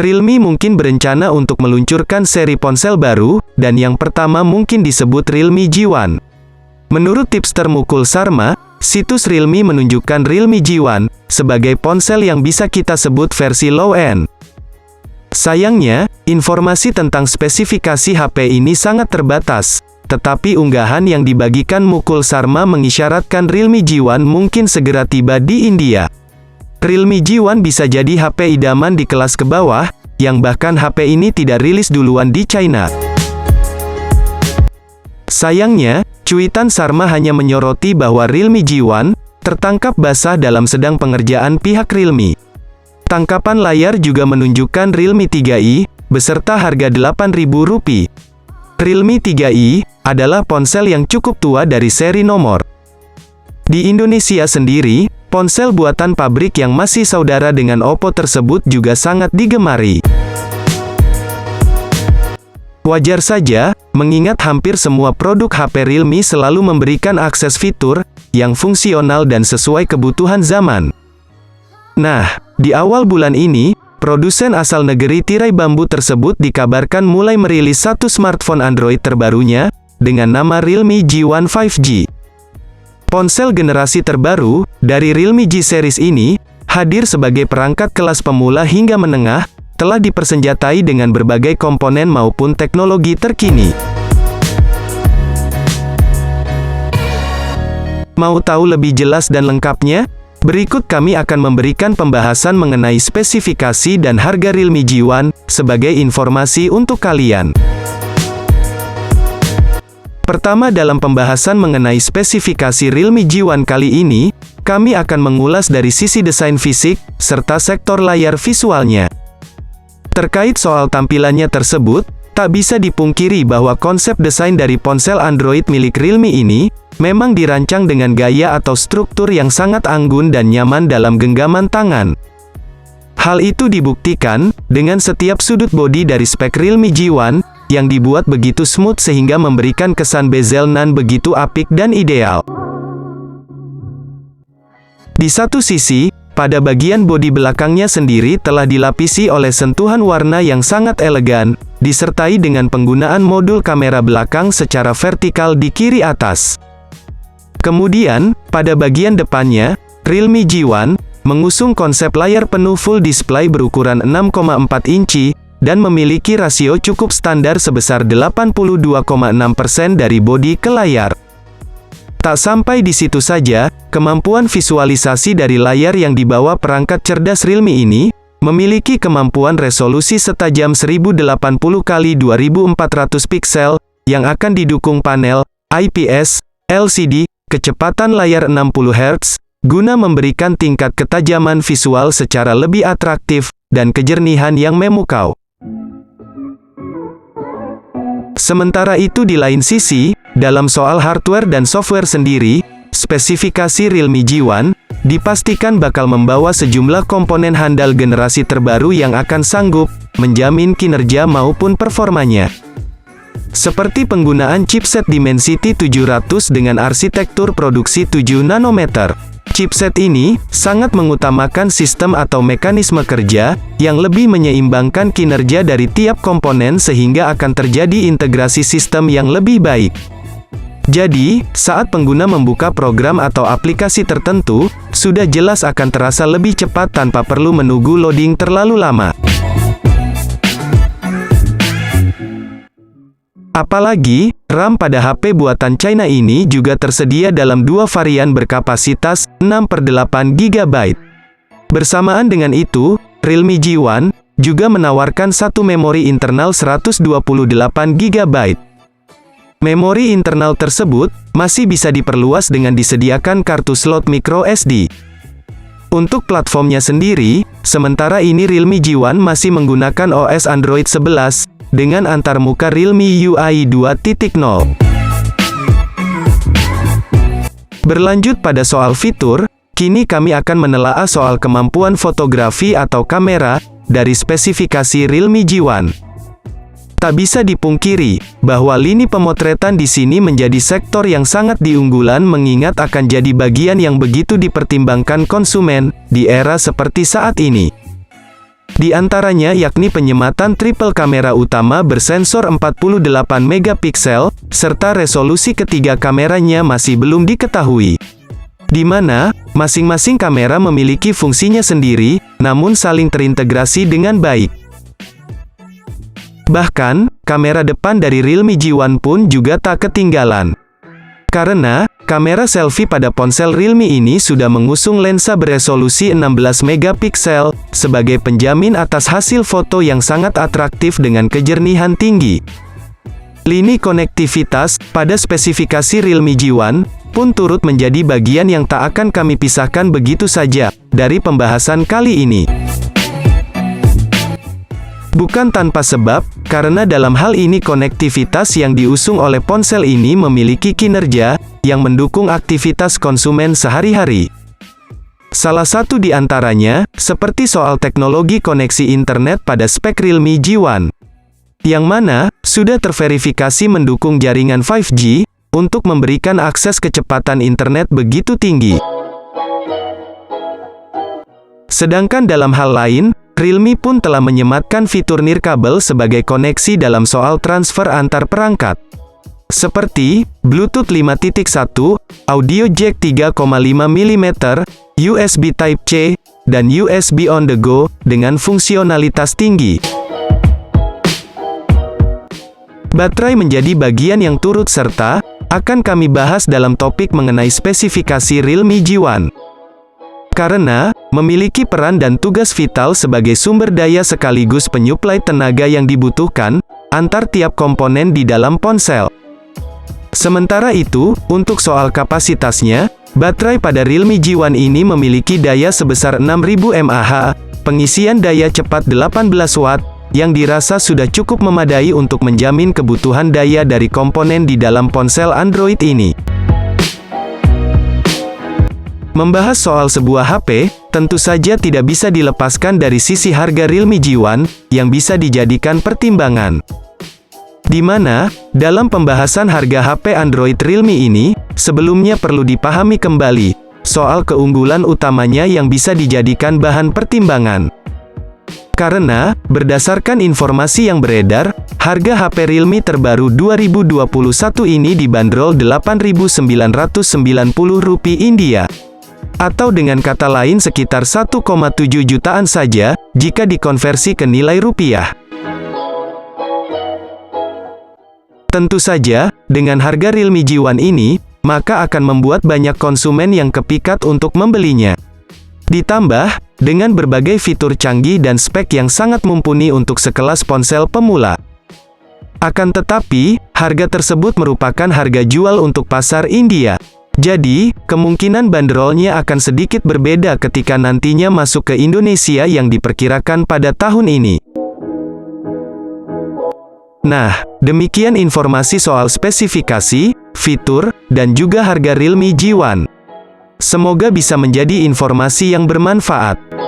Realme mungkin berencana untuk meluncurkan seri ponsel baru, dan yang pertama mungkin disebut Realme G1. Menurut tipster Mukul Sharma, situs Realme menunjukkan Realme G1 sebagai ponsel yang bisa kita sebut versi low-end. Sayangnya, informasi tentang spesifikasi HP ini sangat terbatas, tetapi unggahan yang dibagikan Mukul Sharma mengisyaratkan Realme G1 mungkin segera tiba di India. Realme G1 bisa jadi HP idaman di kelas ke bawah, yang bahkan HP ini tidak rilis duluan di China. Sayangnya, cuitan Sharma hanya menyoroti bahwa Realme G1 tertangkap basah dalam sedang pengerjaan pihak Realme. Tangkapan layar juga menunjukkan Realme 3i, beserta harga Rp8.000. Realme 3i adalah ponsel yang cukup tua dari seri nomor. Di Indonesia sendiri, ponsel buatan pabrik yang masih saudara dengan Oppo tersebut juga sangat digemari. Wajar saja, mengingat hampir semua produk HP Realme selalu memberikan akses fitur yang fungsional dan sesuai kebutuhan zaman. Nah, di awal bulan ini, produsen asal negeri tirai bambu tersebut dikabarkan mulai merilis satu smartphone Android terbarunya, dengan nama Realme G1 5G. Ponsel generasi terbaru dari Realme G series ini hadir sebagai perangkat kelas pemula hingga menengah, telah dipersenjatai dengan berbagai komponen maupun teknologi terkini. Mau tahu lebih jelas dan lengkapnya? Berikut kami akan memberikan pembahasan mengenai spesifikasi dan harga Realme G1 sebagai informasi untuk kalian. Pertama, dalam pembahasan mengenai spesifikasi Realme G1 kali ini, kami akan mengulas dari sisi desain fisik, serta sektor layar visualnya. Terkait soal tampilannya tersebut, tak bisa dipungkiri bahwa konsep desain dari ponsel Android milik Realme ini, memang dirancang dengan gaya atau struktur yang sangat anggun dan nyaman dalam genggaman tangan. Hal itu dibuktikan, dengan setiap sudut bodi dari spek Realme G1, yang dibuat begitu smooth sehingga memberikan kesan bezel nan begitu apik dan ideal. Di satu sisi, pada bagian bodi belakangnya sendiri telah dilapisi oleh sentuhan warna yang sangat elegan, disertai dengan penggunaan modul kamera belakang secara vertikal di kiri atas. Kemudian, pada bagian depannya, Realme G1 mengusung konsep layar penuh full display berukuran 6,4 inci, dan memiliki rasio cukup standar sebesar 82,6% dari bodi ke layar. Tak sampai di situ saja, kemampuan visualisasi dari layar yang dibawa perangkat cerdas Realme ini, memiliki kemampuan resolusi setajam 1080x2400 piksel, yang akan didukung panel IPS LCD, kecepatan layar 60 Hz, guna memberikan tingkat ketajaman visual secara lebih atraktif, dan kejernihan yang memukau. Sementara itu di lain sisi, dalam soal hardware dan software sendiri, spesifikasi Realme G1 dipastikan bakal membawa sejumlah komponen handal generasi terbaru yang akan sanggup menjamin kinerja maupun performanya. Seperti penggunaan chipset Dimensity 700 dengan arsitektur produksi 7 nanometer. Chipset ini sangat mengutamakan sistem atau mekanisme kerja yang lebih menyeimbangkan kinerja dari tiap komponen sehingga akan terjadi integrasi sistem yang lebih baik. Jadi, saat pengguna membuka program atau aplikasi tertentu, sudah jelas akan terasa lebih cepat tanpa perlu menunggu loading terlalu lama. Apalagi, RAM pada HP buatan China ini juga tersedia dalam dua varian berkapasitas 6/8 GB. Bersamaan dengan itu, Realme G1 juga menawarkan satu memori internal 128 GB. Memori internal tersebut masih bisa diperluas dengan disediakan kartu slot micro SD. Untuk platformnya sendiri, sementara ini Realme G1 masih menggunakan OS Android 11, dengan antarmuka Realme UI 2.0. Berlanjut pada soal fitur, kini kami akan menelaah soal kemampuan fotografi atau kamera dari spesifikasi Realme G1. Tak bisa dipungkiri bahwa lini pemotretan di sini menjadi sektor yang sangat diunggulan mengingat akan jadi bagian yang begitu dipertimbangkan konsumen di era seperti saat ini. Di antaranya yakni penyematan triple kamera utama bersensor 48 megapiksel, serta resolusi ketiga kameranya masih belum diketahui. Di mana, masing-masing kamera memiliki fungsinya sendiri, namun saling terintegrasi dengan baik. Bahkan, kamera depan dari Realme G1 pun juga tak ketinggalan. Karena, kamera selfie pada ponsel Realme ini sudah mengusung lensa beresolusi 16 megapiksel, sebagai penjamin atas hasil foto yang sangat atraktif dengan kejernihan tinggi. Lini konektivitas pada spesifikasi Realme G1 pun turut menjadi bagian yang tak akan kami pisahkan begitu saja dari pembahasan kali ini. Bukan tanpa sebab, karena dalam hal ini konektivitas yang diusung oleh ponsel ini memiliki kinerja yang mendukung aktivitas konsumen sehari-hari. Salah satu di antaranya, seperti soal teknologi koneksi internet pada spek Realme G1, yang mana sudah terverifikasi mendukung jaringan 5G untuk memberikan akses kecepatan internet begitu tinggi. Sedangkan dalam hal lain, Realme pun telah menyematkan fitur nirkabel sebagai koneksi dalam soal transfer antar perangkat. Seperti, Bluetooth 5.1, audio jack 3,5 mm, USB Type-C, dan USB on the go, dengan fungsionalitas tinggi. Baterai menjadi bagian yang turut serta, akan kami bahas dalam topik mengenai spesifikasi Realme G1. Karena, memiliki peran dan tugas vital sebagai sumber daya sekaligus penyuplai tenaga yang dibutuhkan, antar tiap komponen di dalam ponsel. Sementara itu, untuk soal kapasitasnya, baterai pada Realme G1 ini memiliki daya sebesar 6000 mAh, pengisian daya cepat 18 Watt, yang dirasa sudah cukup memadai untuk menjamin kebutuhan daya dari komponen di dalam ponsel Android ini. Membahas soal sebuah HP, tentu saja tidak bisa dilepaskan dari sisi harga Realme G1, yang bisa dijadikan pertimbangan. Di mana, dalam pembahasan harga HP Android Realme ini, sebelumnya perlu dipahami kembali, soal keunggulan utamanya yang bisa dijadikan bahan pertimbangan. Karena, berdasarkan informasi yang beredar, harga HP Realme terbaru 2021 ini dibanderol Rp8.990 India. Atau dengan kata lain sekitar 1,7 jutaan saja, jika dikonversi ke nilai rupiah. Tentu saja, dengan harga Realme G1 ini, maka akan membuat banyak konsumen yang kepikat untuk membelinya. Ditambah, dengan berbagai fitur canggih dan spek yang sangat mumpuni untuk sekelas ponsel pemula. Akan tetapi, harga tersebut merupakan harga jual untuk pasar India. Jadi, kemungkinan banderolnya akan sedikit berbeda ketika nantinya masuk ke Indonesia yang diperkirakan pada tahun ini. Nah, demikian informasi soal spesifikasi, fitur, dan juga harga Realme G1. Semoga bisa menjadi informasi yang bermanfaat.